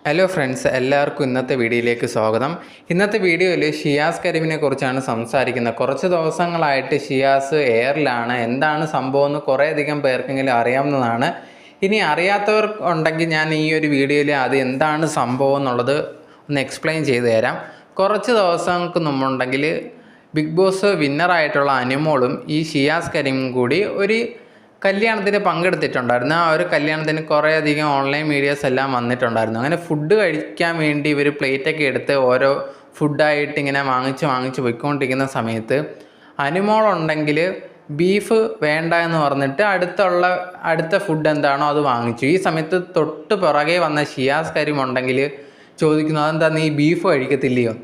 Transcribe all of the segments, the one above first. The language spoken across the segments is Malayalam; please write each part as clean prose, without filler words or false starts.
ഹലോ ഫ്രണ്ട്സ്, എല്ലാവർക്കും ഇന്നത്തെ വീഡിയോയിലേക്ക് സ്വാഗതം. ഇന്നത്തെ വീഡിയോയിൽ ഷിയാസ് കരീമിനെ കുറിച്ചാണ് സംസാരിക്കുന്നത്. കുറച്ച് ദിവസങ്ങളായിട്ട് ഷിയാസ് എയറിലാണ്. എന്താണ് സംഭവം എന്ന് കുറേയധികം പേർക്കെങ്കിലും അറിയാവുന്നതാണ്. ഇനി അറിയാത്തവർ ഉണ്ടെങ്കിൽ ഞാൻ ഈ ഒരു വീഡിയോയിൽ അത് എന്താണ് സംഭവം എന്നുള്ളത് ഒന്ന് എക്സ്പ്ലെയിൻ ചെയ്തു തരാം. കുറച്ച് ദിവസങ്ങൾക്ക് മുമ്പുണ്ടെങ്കിൽ ബിഗ് ബോസ് വിന്നറായിട്ടുള്ള അനുമോളും ഈ ഷിയാസ് കരീമും കൂടി ഒരു കല്യാണത്തിന് പങ്കെടുത്തിട്ടുണ്ടായിരുന്നു. ആ ഒരു കല്യാണത്തിന് കുറേയധികം ഓൺലൈൻ മീഡിയാസ് എല്ലാം വന്നിട്ടുണ്ടായിരുന്നു. അങ്ങനെ ഫുഡ് കഴിക്കാൻ വേണ്ടി ഇവർ പ്ലേറ്റൊക്കെ എടുത്ത് ഓരോ ഫുഡായിട്ട് ഇങ്ങനെ വാങ്ങിച്ച് പോയിക്കൊണ്ടിരിക്കുന്ന സമയത്ത് അനുമോളുണ്ടെങ്കിൽ ബീഫ് വേണ്ട എന്ന് പറഞ്ഞിട്ട് അടുത്ത ഫുഡ് എന്താണോ അത് വാങ്ങിച്ചു. ഈ സമയത്ത് തൊട്ട് പുറകെ വന്ന ഷിയാസ് കരീം ഉണ്ടെങ്കിൽ ചോദിക്കുന്നു, അതെന്താ നീ ബീഫ് കഴിക്കത്തില്ലയോ,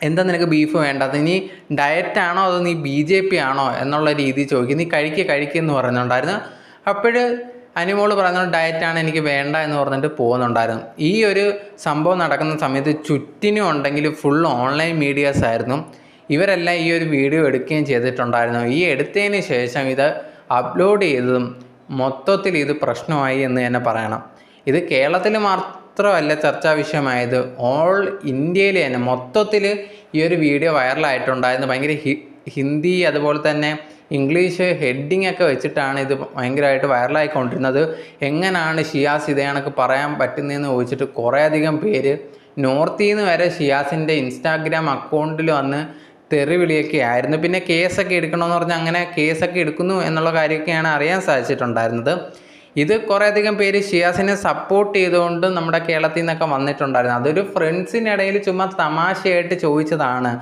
എന്താ നിനക്ക് ബീഫ് വേണ്ടത്, നീ ഡയറ്റാണോ അതോ നീ BJP ആണോ എന്നുള്ള രീതിയിൽ ചോദിക്കും. നീ കഴിക്കുമെന്ന് പറയുന്നുണ്ടായിരുന്നു. അപ്പോൾ അനുമോൾ പറയുന്നത് ഡയറ്റാണ്, എനിക്ക് വേണ്ട എന്ന് പറഞ്ഞിട്ട് പോകുന്നുണ്ടായിരുന്നു. ഈ ഒരു സംഭവം നടക്കുന്ന സമയത്ത് ചുറ്റിനും ഉണ്ടെങ്കിൽ ഫുൾ ഓൺലൈൻ മീഡിയാസ് ആയിരുന്നു. ഇവരെല്ലാം ഈ ഒരു വീഡിയോ എടുക്കുകയും ചെയ്തിട്ടുണ്ടായിരുന്നു. ഈ എടുത്തതിന് ശേഷം ഇത് അപ്ലോഡ് ചെയ്തതും മൊത്തത്തിൽ ഇത് പ്രശ്നമായി എന്ന് തന്നെ പറയണം. ഇത് കേരളത്തിൽ മാത്രമല്ല ചർച്ചാ വിഷയമായത്, ഓൾ ഇന്ത്യയിൽ തന്നെ മൊത്തത്തിൽ ഈ ഒരു വീഡിയോ വൈറലായിട്ടുണ്ടായിരുന്നു. ഭയങ്കര ഹിന്ദി അതുപോലെ തന്നെ ഇംഗ്ലീഷ് ഹെഡിങ് ഒക്കെ വെച്ചിട്ടാണ് ഇത് ഭയങ്കരമായിട്ട് വൈറലായിക്കൊണ്ടിരുന്നത്. എങ്ങനെയാണ് ഷിയാസ് ഇതേ കണക്ക് പറയാൻ പറ്റുന്നതെന്ന് ചോദിച്ചിട്ട് കുറേയധികം പേര് നോർത്തിൽ നിന്ന് വരെ ഷിയാസിൻ്റെ ഇൻസ്റ്റാഗ്രാം അക്കൗണ്ടിൽ വന്ന് തെറിവിളിയൊക്കെ ആയിരുന്നു. പിന്നെ കേസൊക്കെ എടുക്കണമെന്ന് പറഞ്ഞാൽ അങ്ങനെ കേസൊക്കെ എടുക്കുന്നു എന്നുള്ള കാര്യമൊക്കെയാണ് അറിയാൻ സാധിച്ചിട്ടുണ്ടായിരുന്നത്. ഇത് കുറേയധികം പേര് ഷിയാസിനെ സപ്പോർട്ട് ചെയ്തുകൊണ്ട് നമ്മുടെ കേരളത്തിൽ നിന്നൊക്കെ വന്നിട്ടുണ്ടായിരുന്നു. അതൊരു ഫ്രണ്ട്സിനിടയിൽ ചുമ്മാ തമാശയായിട്ട് ചോദിച്ചതാണ്.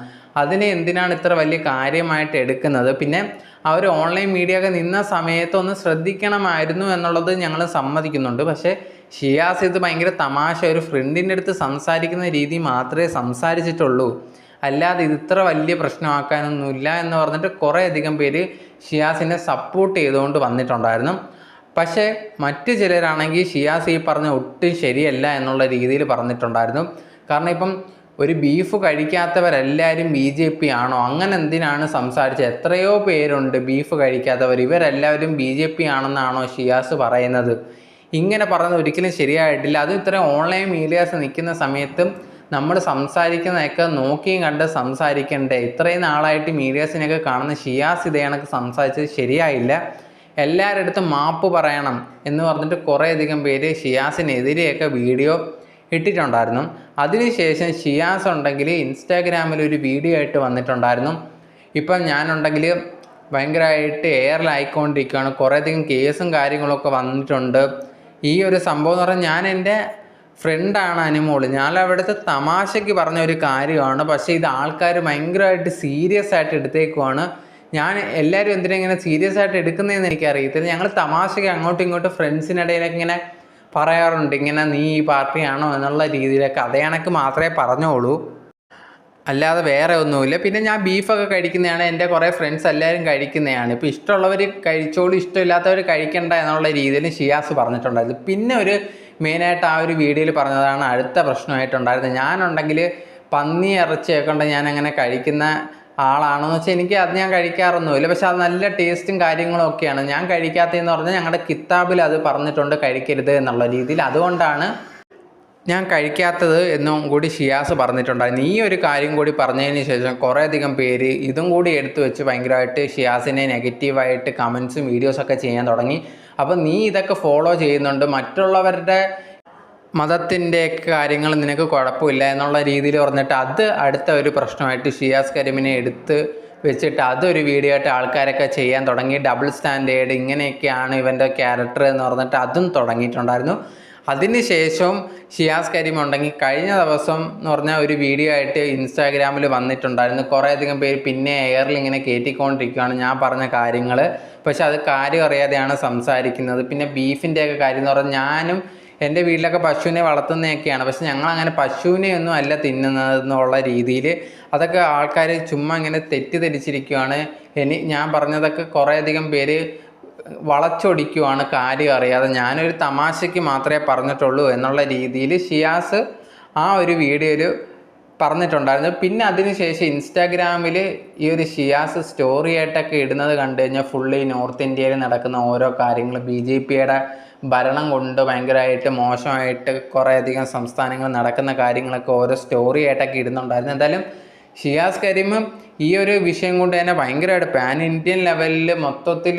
അതിനെ എന്തിനാണ് ഇത്ര വലിയ കാര്യമായിട്ട് എടുക്കുന്നത്? പിന്നെ അവർ ഓൺലൈൻ മീഡിയ ഒക്കെ നിന്ന സമയത്ത് ഒന്ന് ശ്രദ്ധിക്കണമായിരുന്നു എന്നുള്ളത് ഞങ്ങൾ സമ്മതിക്കുന്നുണ്ട്. പക്ഷേ ഷിയാസ് ഇത് ഭയങ്കര തമാശ, ഒരു ഫ്രണ്ടിൻ്റെ അടുത്ത് സംസാരിക്കുന്ന രീതി മാത്രമേ സംസാരിച്ചിട്ടുള്ളൂ, അല്ലാതെ ഇത് ഇത്ര വലിയ പ്രശ്നമാക്കാനൊന്നുമില്ല എന്ന് പറഞ്ഞിട്ട് കുറേയധികം പേര് ഷിയാസിനെ സപ്പോർട്ട് ചെയ്തുകൊണ്ട് വന്നിട്ടുണ്ടായിരുന്നു. പക്ഷേ മറ്റു ചിലരാണെങ്കിൽ ഷിയാസ് ഈ പറഞ്ഞ ഒട്ടും ശരിയല്ല എന്നുള്ള രീതിയിൽ പറഞ്ഞിട്ടുണ്ടായിരുന്നു. കാരണം ഇപ്പം ഒരു ബീഫ് കഴിക്കാത്തവരെല്ലാവരും BJP ആണോ, അങ്ങനെ എന്തിനാണ് സംസാരിച്ചത്? എത്രയോ പേരുണ്ട് ബീഫ് കഴിക്കാത്തവർ, ഇവരെല്ലാവരും BJP ആണെന്നാണോ ഷിയാസ് പറയുന്നത്? ഇങ്ങനെ പറഞ്ഞത് ഒരിക്കലും ശരിയായിട്ടില്ല. അത് ഇത്രയും ഓൺലൈൻ മീഡിയാസ് നിൽക്കുന്ന സമയത്തും നമ്മൾ സംസാരിക്കുന്നതൊക്കെ നോക്കിയും കണ്ട് സംസാരിക്കണ്ടേ? ഇത്രയും നാളായിട്ട് മീഡിയാസിനെയൊക്കെ കാണുന്ന ഷിയാസ് ഇതേ കണക്ക് സംസാരിച്ചത് ശരിയായില്ല. എല്ലാവരുടെ അടുത്തും മാപ്പ് പറയണം എന്ന് പറഞ്ഞിട്ട് കുറേയധികം പേര് ഷിയാസിനെതിരെയൊക്കെ വീഡിയോ ഇട്ടിട്ടുണ്ടായിരുന്നു. അതിനുശേഷം ഷിയാസ് ഉണ്ടെങ്കിൽ ഇൻസ്റ്റാഗ്രാമിൽ ഒരു വീഡിയോ ആയിട്ട് വന്നിട്ടുണ്ടായിരുന്നു. ഇപ്പം ഞാനുണ്ടെങ്കിൽ ഭയങ്കരമായിട്ട് എയറിലായിക്കൊണ്ടിരിക്കുകയാണ്. കുറേയധികം കേസും കാര്യങ്ങളൊക്കെ വന്നിട്ടുണ്ട്. ഈ ഒരു സംഭവം എന്ന് പറഞ്ഞാൽ ഞാൻ എൻ്റെ ഫ്രണ്ടാണ് അനുമോൾ, ഞാൻ അവിടുത്തെ തമാശയ്ക്ക് പറഞ്ഞ ഒരു കാര്യമാണ്. പക്ഷേ ഇത് ആൾക്കാർ ഭയങ്കരമായിട്ട് സീരിയസ് ആയിട്ട് എടുത്തേക്കുവാണ്. ഞാൻ എല്ലാവരും എന്തിനാ ഇങ്ങനെ സീരിയസ് ആയിട്ട് എടുക്കുന്നതെന്ന് എനിക്കറിയത്തില്ല. ഞങ്ങൾ തമാശയ്ക്ക് അങ്ങോട്ടും ഇങ്ങോട്ടും ഫ്രണ്ട്സിനിടയിലൊക്കെ ഇങ്ങനെ പറയാറുണ്ട്, ഇങ്ങനെ നീ ഈ പാർട്ടിയാണോ എന്നുള്ള രീതിയിലൊക്കെ. അതേ കണക്ക് മാത്രമേ പറഞ്ഞോളൂ, അല്ലാതെ വേറെ ഒന്നുമില്ല. പിന്നെ ഞാൻ ബീഫൊക്കെ കഴിക്കുന്നതാണ്, എൻ്റെ കുറേ ഫ്രണ്ട്സ് എല്ലാവരും കഴിക്കുന്നതാണ്. ഇപ്പോൾ ഇഷ്ടമുള്ളവർ കഴിച്ചോളൂ, ഇഷ്ടമില്ലാത്തവർ കഴിക്കണ്ട എന്നുള്ള രീതിയിൽ ഷിയാസ് പറഞ്ഞിട്ടുണ്ടായിരുന്നു. പിന്നെ ഒരു മെയിനായിട്ട് ആ ഒരു വീഡിയോയിൽ പറഞ്ഞതാണ് അടുത്ത പ്രശ്നമായിട്ടുണ്ടായിരുന്നത്. ഞാനുണ്ടെങ്കിൽ പന്നി ഇറച്ചിയൊക്കെ ഉണ്ട്, ഞാൻ അങ്ങനെ കഴിക്കുന്ന ആളാണെന്ന് വെച്ചാൽ എനിക്ക് അത് ഞാൻ കഴിക്കാറൊന്നുമില്ല. പക്ഷെ അത് നല്ല ടേസ്റ്റും കാര്യങ്ങളും ഒക്കെയാണ്. ഞാൻ കഴിക്കാത്തതെന്ന് പറഞ്ഞാൽ ഞങ്ങളുടെ കിതാബിൽ അത് പറഞ്ഞിട്ടുണ്ട് കഴിക്കരുത് എന്നുള്ള രീതിയിൽ. അതുകൊണ്ടാണ് ഞാൻ കഴിക്കാത്തത് എന്നും കൂടി ഷിയാസ് പറഞ്ഞിട്ടുണ്ടായിരുന്നു. ഈ ഒരു കാര്യം കൂടി പറഞ്ഞതിന് ശേഷം കുറേയധികം പേര് ഇതും കൂടി എടുത്തു വെച്ച് ഭയങ്കരമായിട്ട് ഷിയാസിനെ നെഗറ്റീവായിട്ട് കമൻസും വീഡിയോസൊക്കെ ചെയ്യാൻ തുടങ്ങി. അപ്പം നീ ഇതൊക്കെ ഫോളോ ചെയ്യുന്നുണ്ട്, മറ്റുള്ളവരുടെ മതത്തിൻ്റെ കാര്യങ്ങൾ നിനക്ക് കുഴപ്പമില്ല എന്നുള്ള രീതിയിൽ പറഞ്ഞിട്ട് അത് അടുത്ത ഒരു പ്രശ്നമായിട്ട് ഷിയാസ് കരീമിനെ എടുത്ത് വെച്ചിട്ട് അതൊരു വീഡിയോ ആയിട്ട് ആൾക്കാരൊക്കെ ചെയ്യാൻ തുടങ്ങി. ഡബിൾ സ്റ്റാൻഡേർഡ്, ഇങ്ങനെയൊക്കെയാണ് ഇവൻ്റെ ക്യാരക്ടർ എന്ന് പറഞ്ഞിട്ട് അതും തുടങ്ങിയിട്ടുണ്ടായിരുന്നു. അതിന് ശേഷം ഷിയാസ് കരീം ഉണ്ടെങ്കിൽ കഴിഞ്ഞ ദിവസം എന്ന് പറഞ്ഞാൽ ഒരു വീഡിയോ ആയിട്ട് ഇൻസ്റ്റാഗ്രാമിൽ വന്നിട്ടുണ്ടായിരുന്നു. കുറേയധികം പേര് പിന്നെ എയറിൽ ഇങ്ങനെ കയറ്റിക്കൊണ്ടിരിക്കുകയാണ് ഞാൻ പറഞ്ഞ കാര്യങ്ങൾ. പക്ഷെ അത് കാര്യം അറിയാതെയാണ് സംസാരിക്കുന്നത്. പിന്നെ ബീഫിൻ്റെയൊക്കെ കാര്യം എന്ന് പറഞ്ഞാൽ ഞാനും എൻ്റെ വീട്ടിലൊക്കെ പശുവിനെ വളർത്തുന്നതൊക്കെയാണ്. പക്ഷെ ഞങ്ങളങ്ങനെ പശുവിനെയൊന്നും അല്ല തിന്നുന്നതെന്നുള്ള രീതിയിൽ അതൊക്കെ ആൾക്കാർ ചുമ്മാ ഇങ്ങനെ തെറ്റിദ്ധരിച്ചിരിക്കുകയാണ്. ഞാൻ പറഞ്ഞതൊക്കെ കുറേയധികം പേര് വളച്ചൊടിക്കുവാണ് കാര്യം അറിയാതെ. ഞാനൊരു തമാശയ്ക്ക് മാത്രമേ പറഞ്ഞിട്ടുള്ളൂ എന്നുള്ള രീതിയിൽ ഷിയാസ് ആ ഒരു വീഡിയോയിൽ പറഞ്ഞിട്ടുണ്ടായിരുന്നു. പിന്നെ അതിനുശേഷം ഇൻസ്റ്റാഗ്രാമിൽ ഈ ഒരു ഷിയാസ് സ്റ്റോറി ആയിട്ടൊക്കെ ഇടുന്നത് കണ്ടു കഴിഞ്ഞാൽ ഫുള്ളി നോർത്ത് ഇന്ത്യയിൽ നടക്കുന്ന ഓരോ കാര്യങ്ങൾ, BJPയുടെ ഭരണം കൊണ്ട് ഭയങ്കരമായിട്ട് മോശമായിട്ട് കുറേയധികം സംസ്ഥാനങ്ങൾ നടക്കുന്ന കാര്യങ്ങളൊക്കെ ഓരോ സ്റ്റോറി ആയിട്ടൊക്കെ ഇടുന്നുണ്ടായിരുന്നു. എന്തായാലും ഷിയാസ് കരീമും ഈ ഒരു വിഷയം കൊണ്ട് തന്നെ ഭയങ്കരമായിട്ട് പാൻ ഇന്ത്യൻ ലെവലിൽ മൊത്തത്തിൽ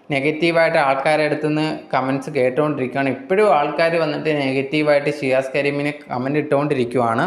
നെഗറ്റീവായിട്ട് ആൾക്കാരുടെ അടുത്ത് നിന്ന് കമൻറ്റ്സ് കേട്ടുകൊണ്ടിരിക്കുകയാണ്. ഇപ്പോഴും ആൾക്കാർ വന്നിട്ട് നെഗറ്റീവായിട്ട് ഷിയാസ് കരീമിന് കമൻറ്റ് ഇട്ടുകൊണ്ടിരിക്കുകയാണ്.